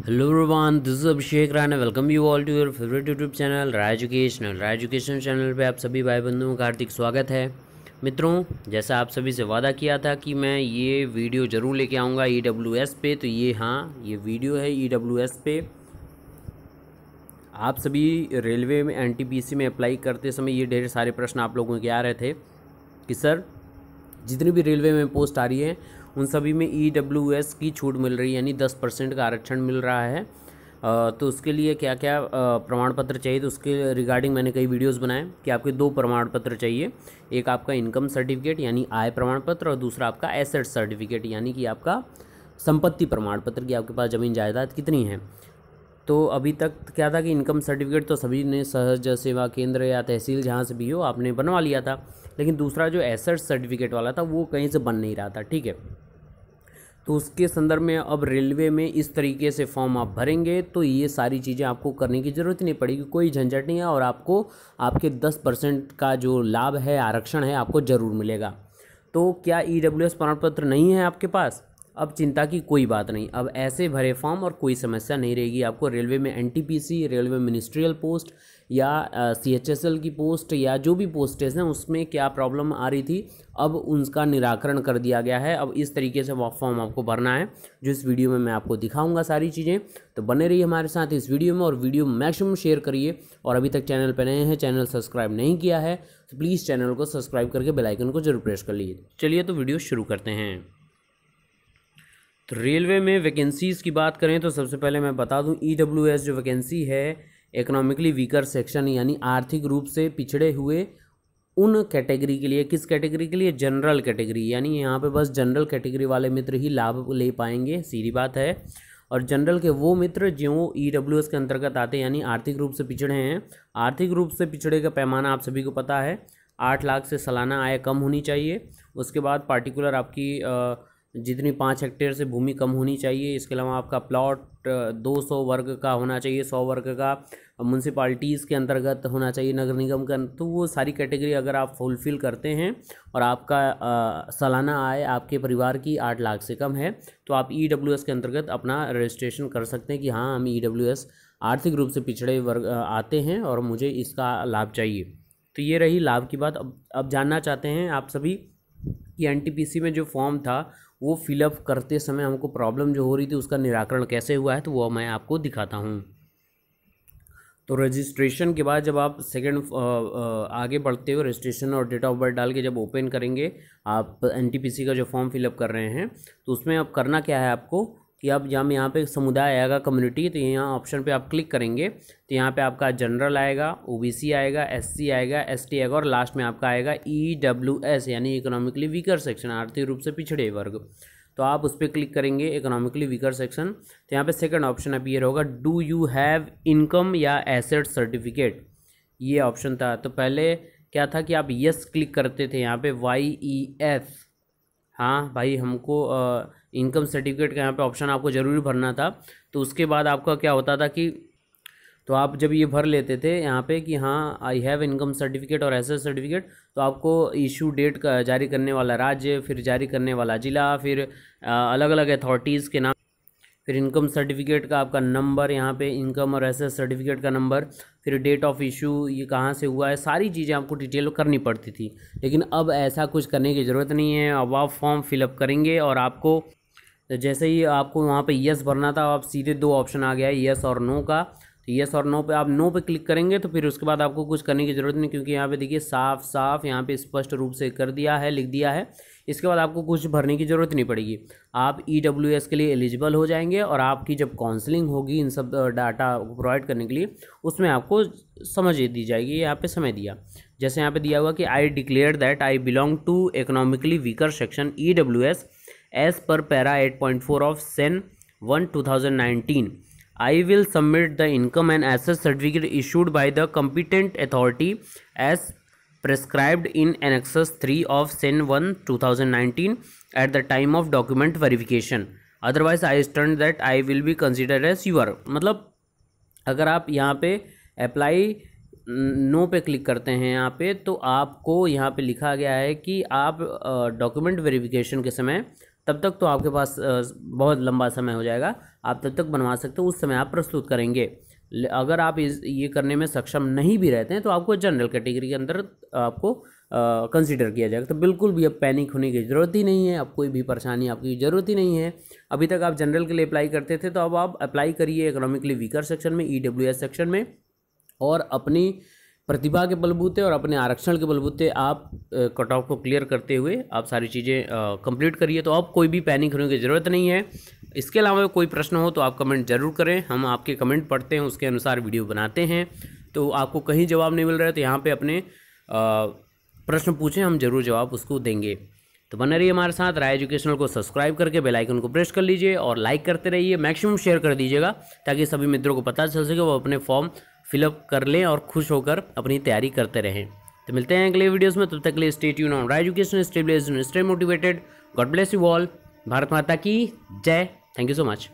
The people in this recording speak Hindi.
Hello everyone, this is Abhishek Rana. Welcome you all to your favorite YouTube channel Rai education channel पे आप सभी भाई बंधुओं का हार्दिक स्वागत है। मित्रों, जैसा आप सभी से वादा किया था कि मैं ये वीडियो ज़रूर लेके आऊँगा EWS पे, तो ये वीडियो है EWS पे। आप सभी रेलवे में NTPC में अप्लाई करते समय ये ढेर सारे प्रश्न आप लोगों के आ रहे थे कि सर जितनी भी रेलवे में पोस्ट आ रही है उन सभी में EWS की छूट मिल रही है, यानी 10% का आरक्षण मिल रहा है। तो उसके लिए क्या क्या प्रमाण पत्र चाहिए, तो उसके रिगार्डिंग मैंने कई वीडियोस बनाए कि आपके 2 प्रमाण पत्र चाहिए। एक आपका इनकम सर्टिफिकेट यानी आय प्रमाण पत्र, और दूसरा आपका एसेट सर्टिफिकेट यानी कि आपका संपत्ति प्रमाण पत्र कि आपके पास ज़मीन जायदाद कितनी है। तो अभी तक क्या था कि इनकम सर्टिफिकेट तो सभी ने सहज सेवा केंद्र या तहसील जहाँ से भी हो आपने बनवा लिया था, लेकिन दूसरा जो एसेट सर्टिफिकेट वाला था वो कहीं से बन नहीं रहा था। ठीक है, तो उसके संदर्भ में अब रेलवे में इस तरीके से फॉर्म आप भरेंगे तो ये सारी चीज़ें आपको करने की ज़रूरत नहीं पड़ेगी, कोई झंझट नहीं है, और आपको आपके 10% का जो लाभ है, आरक्षण है, आपको ज़रूर मिलेगा। तो क्या EWS प्रमाण पत्र नहीं है आपके पास? अब चिंता की कोई बात नहीं, अब ऐसे भरे फॉर्म और कोई समस्या नहीं रहेगी आपको। रेलवे में NTPC, रेलवे मिनिस्ट्रियल पोस्ट या CHSL की पोस्ट या जो भी पोस्टेज हैं उसमें क्या प्रॉब्लम आ रही थी, अब उनका निराकरण कर दिया गया है। अब इस तरीके से फॉर्म आपको भरना है, जो इस वीडियो में मैं आपको दिखाऊंगा सारी चीज़ें। तो बने रहिए हमारे साथ इस वीडियो में, और वीडियो मैक्सिमम शेयर करिए। और अभी तक चैनल पर नए हैं, चैनल सब्सक्राइब नहीं किया है तो प्लीज़ चैनल को सब्सक्राइब करके बेल आइकन को जरूर प्रेस कर लीजिए। चलिए तो वीडियो शुरू करते हैं। तो रेलवे में वैकेंसीज़ की बात करें तो सबसे पहले मैं बता दूं, EWS जो वैकेंसी है इकोनॉमिकली वीकर सेक्शन यानी आर्थिक रूप से पिछड़े हुए उन कैटेगरी के लिए। किस कैटेगरी के लिए? जनरल कैटेगरी, यानी यहाँ पे बस जनरल कैटेगरी वाले मित्र ही लाभ ले पाएंगे, सीधी बात है। और जनरल के वो मित्र जो EWS के अंतर्गत आते हैं, यानी आर्थिक रूप से पिछड़े हैं। आर्थिक रूप से पिछड़े का पैमाना आप सभी को पता है, 8 लाख से सालाना आय कम होनी चाहिए। उसके बाद पार्टिकुलर आपकी जितनी 5 हेक्टेयर से भूमि कम होनी चाहिए। इसके अलावा आपका प्लॉट 200 वर्ग का होना चाहिए, 100 वर्ग का म्यूनसिपाल्टीज़ के अंतर्गत होना चाहिए, नगर निगम का। तो वो सारी कैटेगरी अगर आप फुलफ़िल करते हैं और आपका सालाना आय आपके परिवार की 8 लाख से कम है, तो आप EWS के अंतर्गत अपना रजिस्ट्रेशन कर सकते हैं कि हाँ, हम EWS आर्थिक रूप से पिछड़े वर्ग आते हैं और मुझे इसका लाभ चाहिए। तो ये रही लाभ की बात। अब जानना चाहते हैं आप सभी कि NTPC में जो फॉर्म था वो फिलअप करते समय हमको प्रॉब्लम जो हो रही थी उसका निराकरण कैसे हुआ है, तो वो मैं आपको दिखाता हूँ। तो रजिस्ट्रेशन के बाद जब आप सेकंड आगे बढ़ते हो, रजिस्ट्रेशन और डेट ऑफ बर्थ डाल के जब ओपन करेंगे आप NTPC का जो फॉर्म फिलअप कर रहे हैं, तो उसमें अब करना क्या है आपको कि अब जब यहाँ पे समुदाय आएगा, कम्युनिटी, तो यहाँ ऑप्शन पे आप क्लिक करेंगे तो यहाँ पे आपका जनरल आएगा, OBC आएगा, SC आएगा, ST आएगा, और लास्ट में आपका आएगा EWS यानी इकोनॉमिकली वीकर सेक्शन, आर्थिक रूप से पिछड़े वर्ग। तो आप उस पर क्लिक करेंगे, इकोनॉमिकली वीकर सेक्शन। तो यहाँ पे सेकंड ऑप्शन अपीयर होगा, डू यू हैव इनकम या एसेट सर्टिफिकेट, ये ऑप्शन था। तो पहले क्या था कि आप यस क्लिक करते थे, यहाँ पे YES, हाँ भाई हमको इनकम सर्टिफिकेट का यहाँ पे ऑप्शन आपको ज़रूरी भरना था। तो उसके बाद आपका क्या होता था कि तो आप जब ये भर लेते थे यहाँ पे कि हाँ आई हैव इनकम सर्टिफिकेट और एसेट सर्टिफिकेट, तो आपको इशू डेट का जारी करने वाला राज्य, फिर जारी करने वाला ज़िला, फिर अलग अलग अथॉरिटीज़ के नाम, फिर इनकम सर्टिफिकेट का आपका नंबर, यहाँ पे इनकम और एसेट सर्टिफिकेट का नंबर, फिर डेट ऑफ इशू, ये कहाँ से हुआ है, सारी चीज़ें आपको डिटेल करनी पड़ती थी। लेकिन अब ऐसा कुछ करने की ज़रूरत नहीं है। अब आप फॉर्म फिलअप करेंगे और आपको जैसे ही आपको वहाँ पे यस भरना था, आप सीधे 2 ऑप्शन आ गया है, यस और नो का। तो यस और नो पे आप नो पे क्लिक करेंगे तो फिर उसके बाद आपको कुछ करने की ज़रूरत नहीं, क्योंकि यहाँ पे देखिए साफ साफ यहाँ पे स्पष्ट रूप से कर दिया है, लिख दिया है। इसके बाद आपको कुछ भरने की ज़रूरत नहीं पड़ेगी, आप EWS के लिए एलिजिबल हो जाएंगे। और आपकी जब काउंसलिंग होगी इन सब डाटा प्रोवाइड करने के लिए, उसमें आपको समझ दी जाएगी। यहाँ पे समय दिया, जैसे यहाँ पे दिया हुआ कि I declare that I belong to economically weaker section EWS as per para 8.4 of SEN 1 2019. I will submit the income and asset certificate issued by the competent authority as prescribed in Annexus 3 of SEN 1 2019 at the time of document verification. Otherwise, I stand that I will be considered as your. मतलब अगर आप यहाँ पे अप्लाई नो पे क्लिक करते हैं यहाँ पे, तो आपको यहाँ पे लिखा गया है कि आप डॉक्यूमेंट वेरिफिकेशन के समय तब तक तो आपके पास बहुत लंबा समय हो जाएगा, आप तब तक बनवा सकते हो, उस समय आप प्रस्तुत करेंगे। अगर आप ये करने में सक्षम नहीं भी रहते हैं तो आपको जनरल कैटेगरी के अंदर आपको कंसीडर किया जाएगा। तो बिल्कुल भी अब पैनिक होने की ज़रूरत ही नहीं है, अब कोई भी परेशानी आपकी ज़रूरत ही नहीं है। अभी तक आप जनरल के लिए अप्लाई करते थे, तो अब आप अप्लाई करिए इकोनॉमिकली वीकर सेक्शन में, EWS सेक्शन में, और अपनी प्रतिभा के बलबूते और अपने आरक्षण के बलबूते आप कट ऑफ को क्लियर करते हुए आप सारी चीज़ें कंप्लीट करिए। तो अब कोई भी पैनिक होने की ज़रूरत नहीं है। इसके अलावा कोई प्रश्न हो तो आप कमेंट ज़रूर करें, हम आपके कमेंट पढ़ते हैं, उसके अनुसार वीडियो बनाते हैं। तो आपको कहीं जवाब नहीं मिल रहा है तो यहाँ पे अपने प्रश्न पूछें, हम जरूर जवाब उसको देंगे। तो बने रहिए हमारे साथ। राय एजुकेशनल को सब्सक्राइब करके बेल आइकन को प्रेस कर लीजिए और लाइक करते रहिए, मैक्सिमम शेयर कर दीजिएगा ताकि सभी मित्रों को पता चल सके, वो अपने फॉर्म फिलअप कर लें और खुश होकर अपनी तैयारी करते रहें। तो मिलते हैं अगले वीडियोस में, तब तक के लिए stay tune on Rai education, stay blessed, stay motivated. God bless you all. Bharat Mata की जय। Thank you so much.